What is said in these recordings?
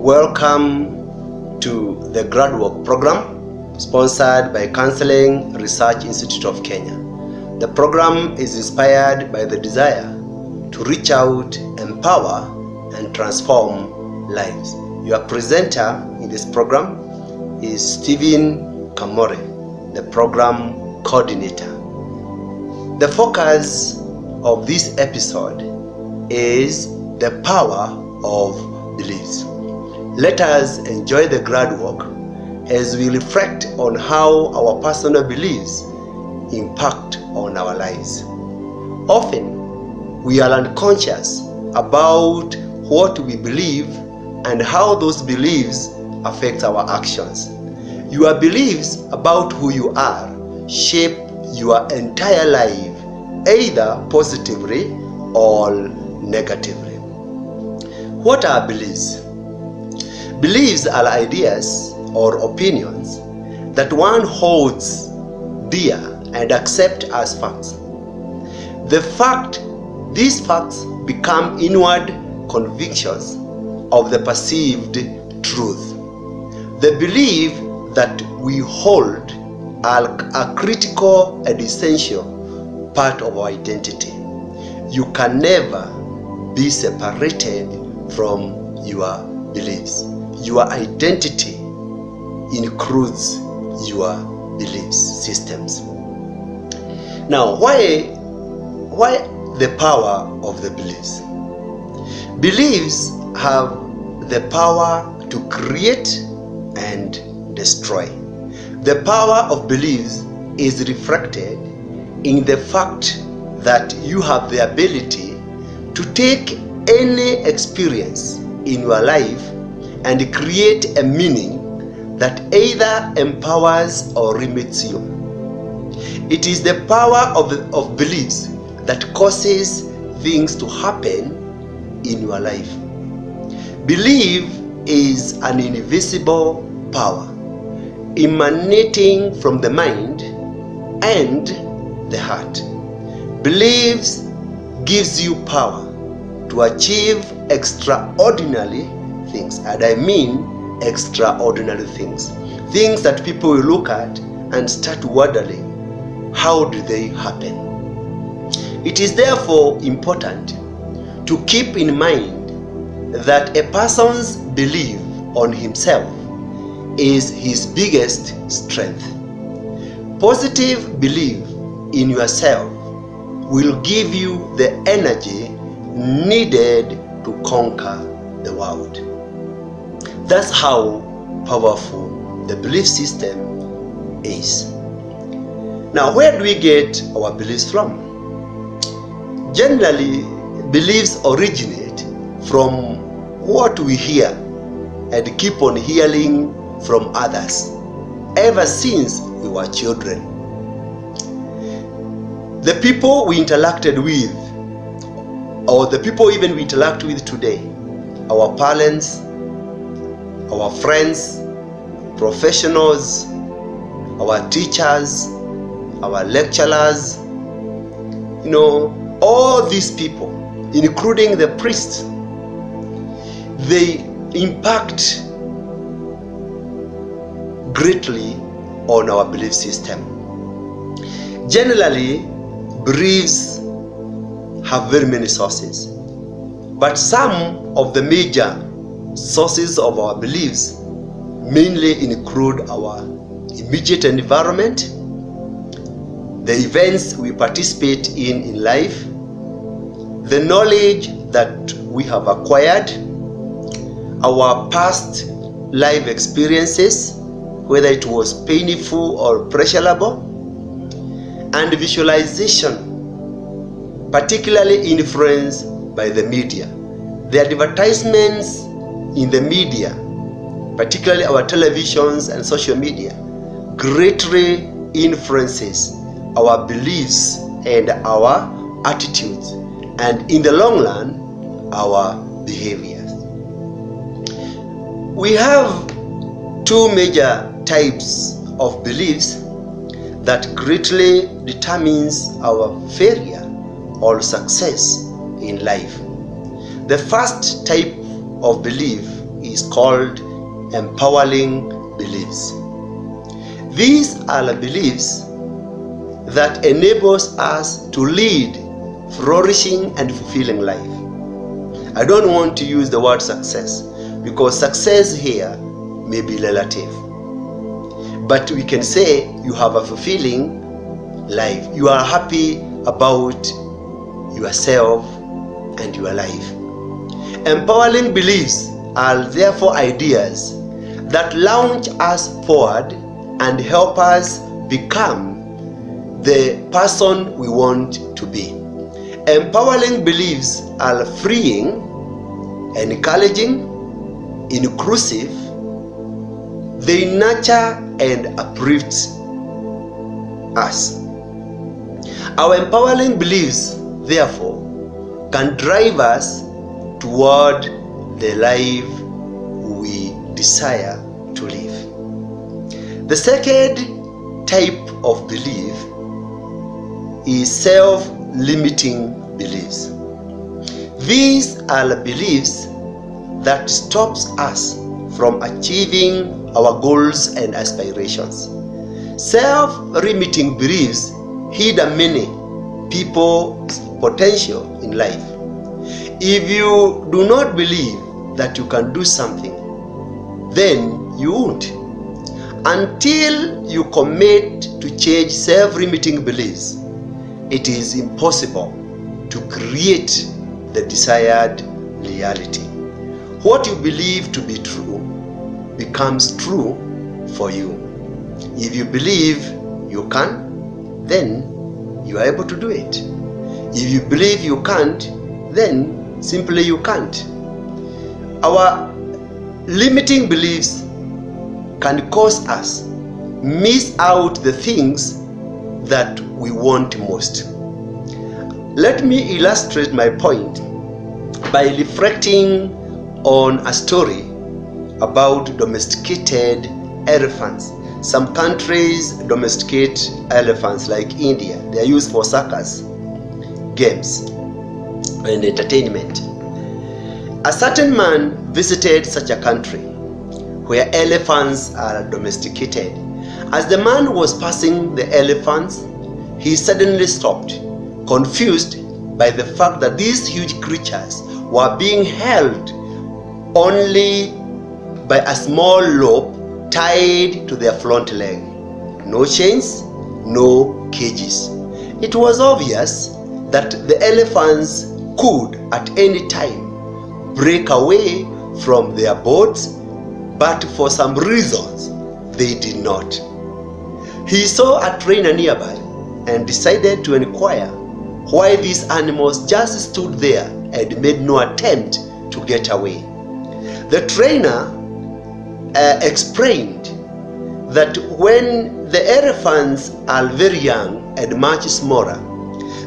Welcome to the GradWalk program sponsored by Counseling Research Institute of Kenya. The program is inspired by the desire to reach out, empower, and transform lives. Your presenter in this program is Stephen Kamore, the program coordinator. The focus of this episode is the power of beliefs. Let us enjoy the GradWalk as we reflect on how our personal beliefs impact on our lives. Often, we are unconscious about what we believe and how those beliefs affect our actions. Your beliefs about who you are shape your entire life, either positively or negatively. What are beliefs? Beliefs are ideas or opinions that one holds dear and accepts as facts. These facts become inward convictions of the perceived truth. The belief that we hold are a critical and essential part of our identity. You can never be separated from your beliefs. Your identity includes your belief systems. Now, why the power of the beliefs? Beliefs have the power to create and destroy. The power of beliefs is reflected in the fact that you have the ability to take any experience in your life and create a meaning that either empowers or limits you. It is the power of beliefs that causes things to happen in your life. Belief is an invisible power emanating from the mind and the heart. Beliefs gives you power to achieve extraordinary things, and I mean extraordinary things. Things that people will look at and start wondering, how do they happen? It is therefore important to keep in mind that a person's belief on himself is his biggest strength. Positive belief in yourself will give you the energy needed to conquer the world. That's how powerful the belief system is. Now, where do we get our beliefs from? Generally, beliefs originate from what we hear and keep on hearing from others ever since we were children. The people we interacted with, or the people even we interact with today, our parents, our friends, professionals, our teachers, our lecturers, all these people, including the priests, they impact greatly on our belief system. Generally, beliefs have very many sources, but some of the major sources of our beliefs mainly include our immediate environment, the events we participate in life, the knowledge that we have acquired, our past life experiences, whether it was painful or pleasurable, and visualization, particularly influenced by the media. The advertisements in the media, particularly our televisions and social media, greatly influences our beliefs and our attitudes, and in the long run, our behaviors. We have two major types of beliefs that greatly determines our failure or success in life. The first type of belief is called empowering beliefs. These are the beliefs that enables us to lead flourishing and fulfilling life. I don't want to use the word success because success here may be relative. But we can say you have a fulfilling life. You are happy about yourself and your life. Empowering beliefs are therefore ideas that launch us forward and help us become the person we want to be. Empowering beliefs are freeing, encouraging, inclusive. They nurture and uplift us. Our empowering beliefs, therefore, can drive us toward the life we desire to live. The second type of belief is self-limiting beliefs. These are beliefs that stops us from achieving our goals and aspirations. Self-limiting beliefs hinder many people's potential in life. If you do not believe that you can do something, then you won't. Until you commit to change self-limiting beliefs, it is impossible to create the desired reality. What you believe to be true becomes true for you. If you believe you can, then you are able to do it. If you believe you can't, then simply you can't. Our limiting beliefs can cause us miss out the things that we want most. Let me illustrate my point by reflecting on a story about domesticated elephants. Some countries domesticate elephants, like India. They are used for circus, games, and entertainment. A certain man visited such a country where elephants are domesticated. As the man was passing the elephants, he suddenly stopped, confused by the fact that these huge creatures were being held only by a small rope tied to their front leg. No chains, no cages. It was obvious that the elephants could at any time break away from their boats, but for some reasons they did not. He saw a trainer nearby and decided to inquire why these animals just stood there and made no attempt to get away. The trainer explained that when the elephants are very young and much smaller,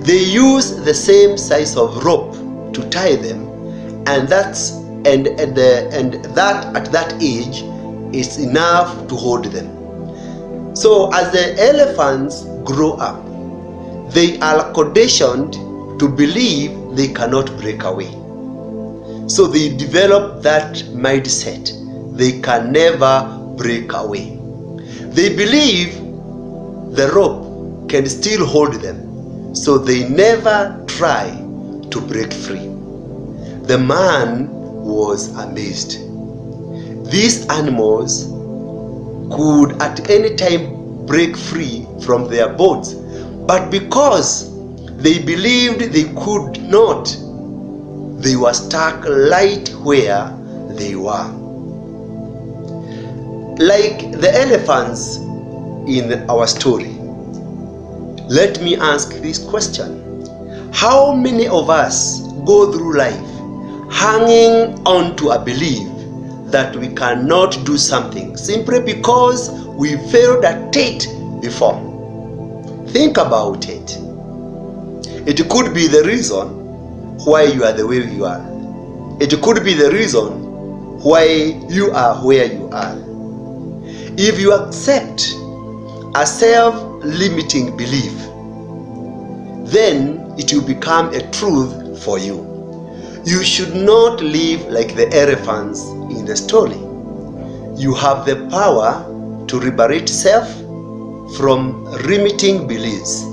they use the same size of rope to tie them, and that at that age is enough to hold them. So as the elephants grow up, they are conditioned to believe they cannot break away. So they develop that mindset. They can never break away. They believe the rope can still hold them, so they never try to break free. The man was amazed. These animals could at any time break free from their boats, but because they believed they could not, they were stuck right where they were. Like the elephants in our story, let me ask this question. How many of us go through life hanging on to a belief that we cannot do something simply because we failed at it before? Think about it. It could be the reason why you are the way you are. It could be the reason why you are where you are. If you accept a self-limiting belief, then it will become a truth for you. You should not live like the elephants in the story. You have the power to liberate self from limiting beliefs.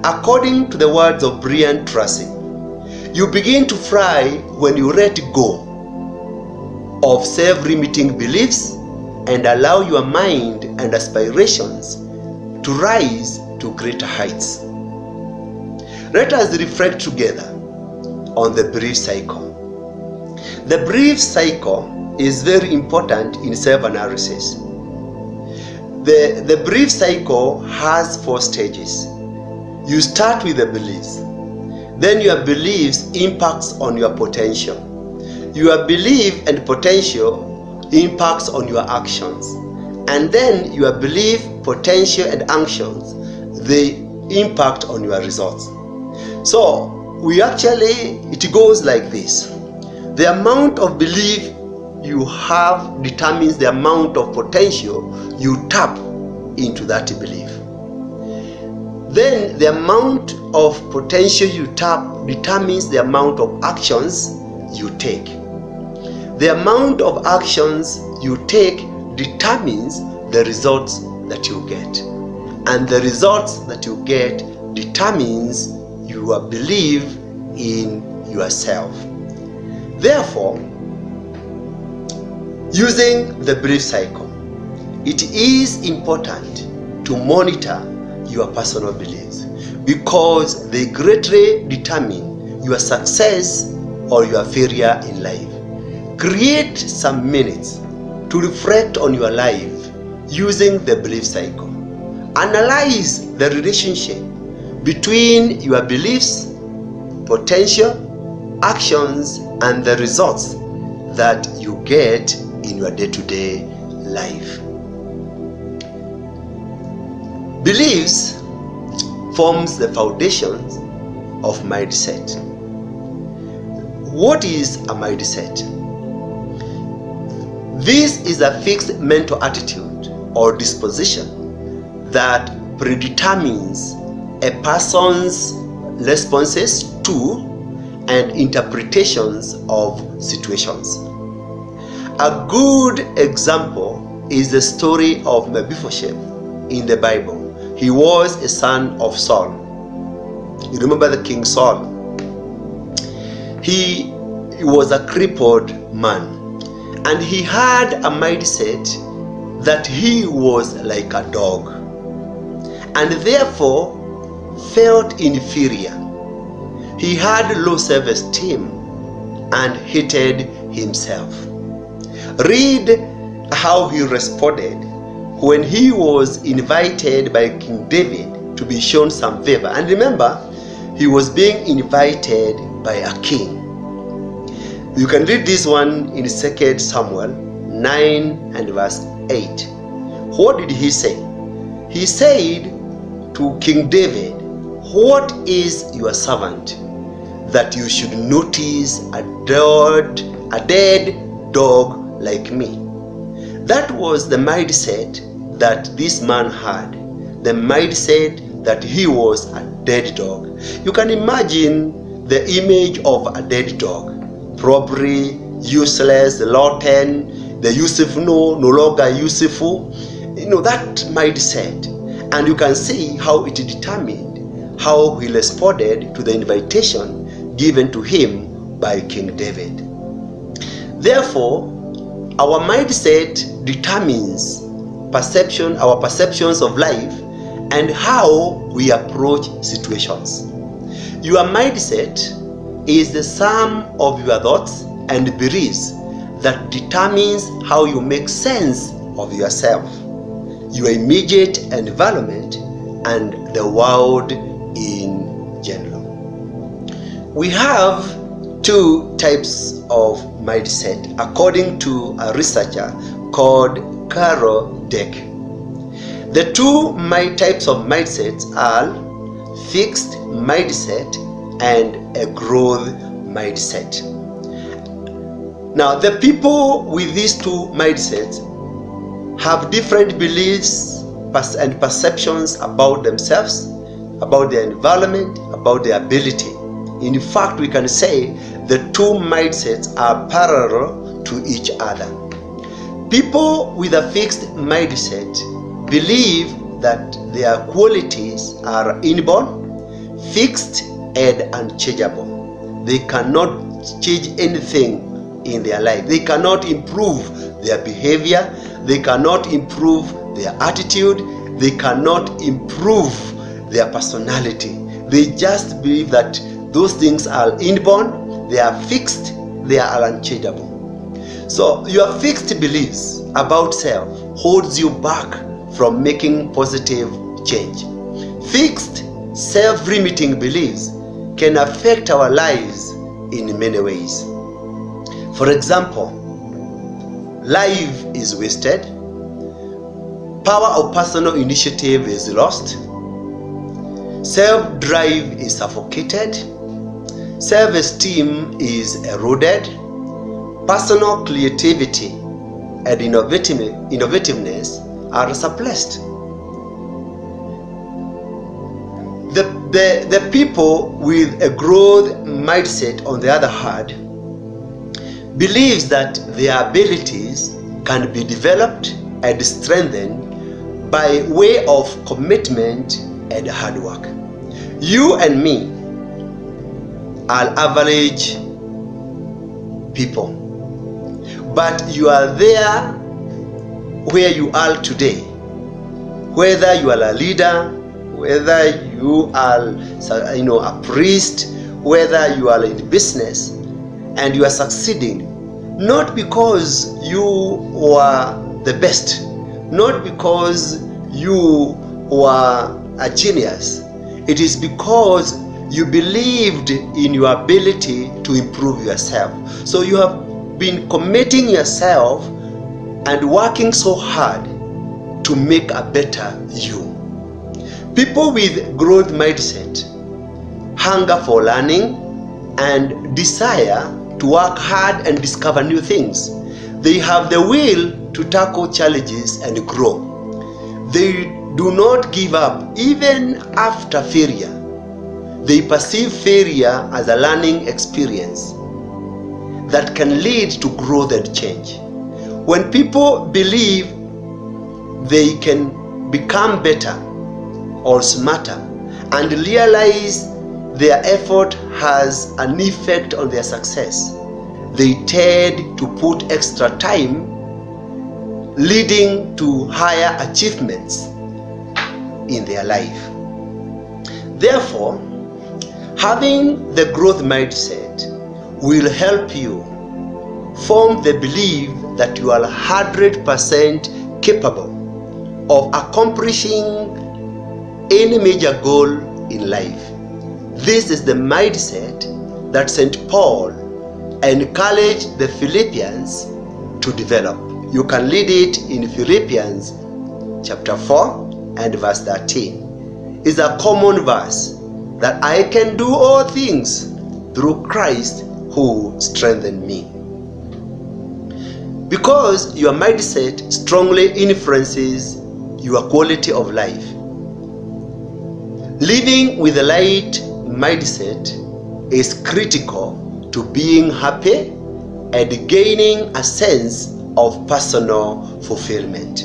According to the words of Brian Tracy, you begin to fly when you let go of self-limiting beliefs and allow your mind and aspirations to rise to greater heights. Let us reflect together on the belief cycle. The belief cycle is very important in self-analysis. The belief cycle has 4 stages. You start with the beliefs. Then your beliefs impacts on your potential. Your belief and potential impacts on your actions. And then your belief, potential, and actions, they impact on your results. So it goes like this. The amount of belief you have determines the amount of potential you tap into that belief. Then the amount of potential you tap determines the amount of actions you take. The amount of actions you take determines the results that you get. And the results that you get determines your belief in yourself. Therefore, using the belief cycle, it is important to monitor your personal beliefs because they greatly determine your success or your failure in life. Create some minutes to reflect on your life using the belief cycle. Analyze the relationship between your beliefs, potential, actions, and the results that you get in your day-to-day life. Beliefs forms the foundations of mindset. What is a mindset? This is a fixed mental attitude or disposition that predetermines a person's responses to and interpretations of situations. A good example is the story of Mephibosheth in the Bible. He was a son of Saul. You remember the King Saul? He was a crippled man, and he had a mindset that he was like a dog, and therefore felt inferior. He had low self-esteem and hated himself. Read how he responded when he was invited by King David to be shown some favor. And remember, he was being invited by a king. You can read this one in 2 Samuel 9 and verse 8. What did he say? He said to King David, "What is your servant that you should notice a dead dog like me?" That was the mindset that this man had. The mindset that he was a dead dog. You can imagine the image of a dead dog. Probably useless, rotten, the useful no longer useful. That mindset. And you can see how it determined how he responded to the invitation given to him by King David. Therefore, our mindset determines our perceptions of life and how we approach situations. Your mindset is the sum of your thoughts and beliefs that determines how you make sense of yourself, your immediate environment, and the world in general. We have 2 types of mindset according to a researcher called Carol Dweck. The 2 types of mindsets are fixed mindset and a growth mindset. Now, the people with these 2 mindsets have different beliefs and perceptions about themselves, about their environment, about their ability. In fact, we can say the 2 mindsets are parallel to each other. People with a fixed mindset believe that their qualities are inborn, fixed, and unchangeable. They cannot change anything in their life. They cannot improve their behavior. They cannot improve their attitude. They cannot improve their personality. They just believe that those things are inborn, they are fixed, they are unchangeable. So your fixed beliefs about self holds you back from making positive change. Fixed, self-limiting beliefs can affect our lives in many ways. For example, life is wasted, power of personal initiative is lost, self-drive is suffocated, self-esteem is eroded, personal creativity and innovativeness are suppressed. The people with a growth mindset, on the other hand, believes that their abilities can be developed and strengthened by way of commitment and hard work. You and me are average people, but you are there where you are today. Whether you are a leader, whether you are a priest, whether you are in business and you are succeeding, not because you were the best, not because you were a genius. It is because you believed in your ability to improve yourself. So you have been committing yourself and working so hard to make a better you. People with growth mindset hunger for learning and desire to work hard and discover new things. They have the will to tackle challenges and grow. They do not give up even after failure. They perceive failure as a learning experience that can lead to growth and change. When people believe they can become better or smarter and realize their effort has an effect on their success, they tend to put extra time, leading to higher achievements in their life. Therefore, having the growth mindset will help you form the belief that you are 100% capable of accomplishing any major goal in life. This is the mindset that St. Paul encouraged the Philippians to develop. You can read it in Philippians chapter 4 and verse 13. It's a common verse that I can do all things through Christ who strengthened me. Because your mindset strongly influences your quality of life. Living with a right mindset is critical to being happy and gaining a sense of personal fulfillment.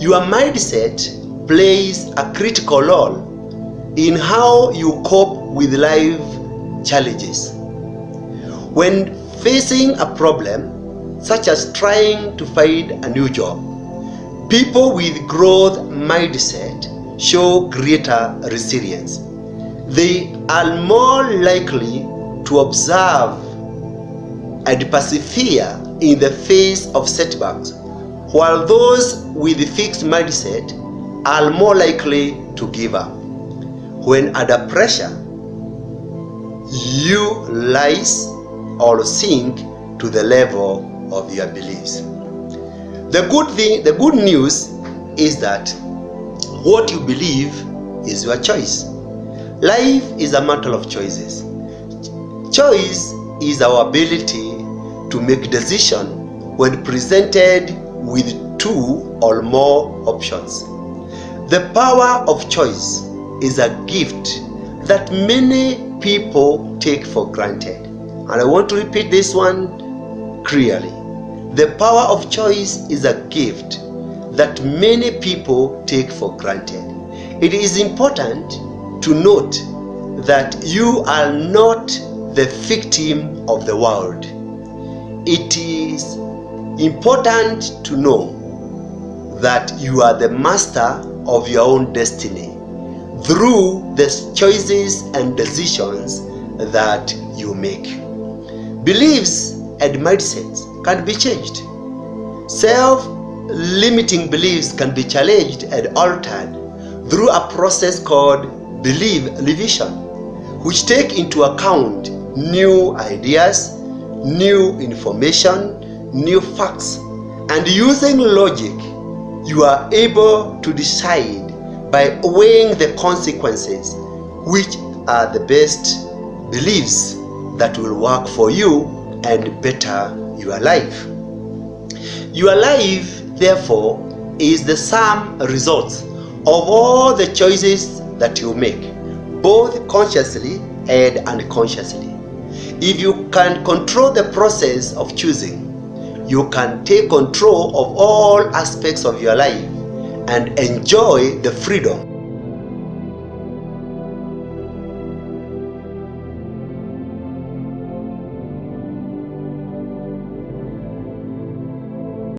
Your mindset plays a critical role in how you cope with life challenges. When facing a problem, such as trying to find a new job, people with growth mindset show greater resilience. They are more likely to observe and persevere in the face of setbacks, while those with a fixed mindset are more likely to give up. When under pressure, you rise or sink to the level of your beliefs. The good news is that what you believe is your choice. Life is a matter of choices. Choice is our ability to make decisions when presented with two or more options. The power of choice is a gift that many people take for granted. And I want to repeat this one clearly. The power of choice is a gift that many people take for granted. It is important to note that you are not the victim of the world. It is important to know that you are the master of your own destiny through the choices and decisions that you make. Beliefs and mindsets can be changed. Self-limiting beliefs can be challenged and altered through a process called belief revision, which take into account new ideas, new information, new facts, and using logic, you are able to decide by weighing the consequences, which are the best beliefs that will work for you and better your life. Your life, therefore, is the sum result of all the choices that you make, both consciously and unconsciously. If you can control the process of choosing, you can take control of all aspects of your life and enjoy the freedom